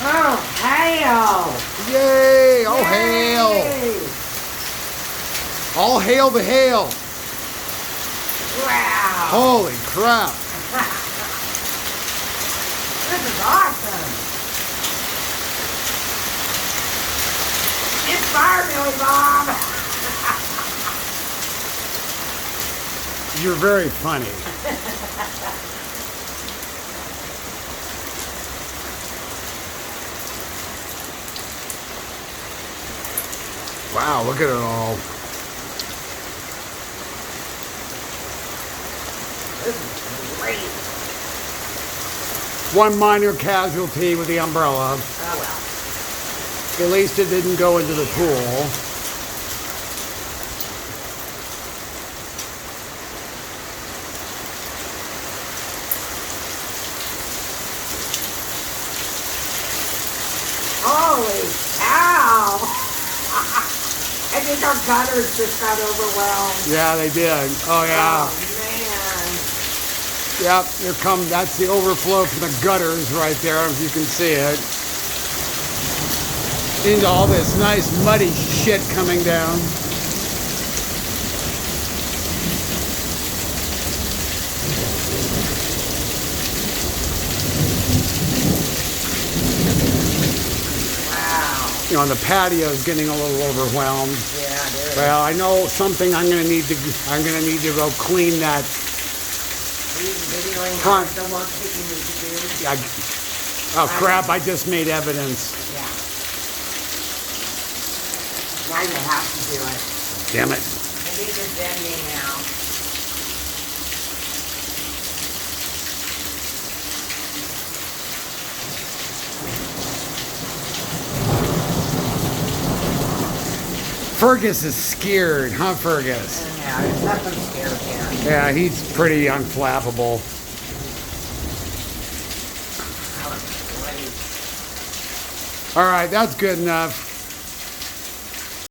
Oh, hail! Yay! All Yay! hail! All hail the hail! Wow! Holy crap! This is awesome! It's fire, Billy Bob! You're very funny. Wow, look at it all. This is great! One minor casualty with the umbrella. Oh well. At least it didn't go into the pool. Holy cow! I think our gutters just got overwhelmed. Yeah, they did. Oh yeah. Oh man. Yep, here come, that's the overflow from the gutters right there, if you can see it. Into all this nice muddy shit coming down. Wow. You know, the patio is getting a little overwhelmed. Yeah, it is. Well, I know something I'm gonna need to go clean that. Are you videoing Huh. the work that you need to do? Oh crap, I just made evidence. Yeah. Now you have to do it. Damn it. I think it's ending now. Fergus is scared, huh, Fergus? Yeah, there's nothing scared here. Yeah, he's pretty unflappable. I was ready. All right, that's good enough.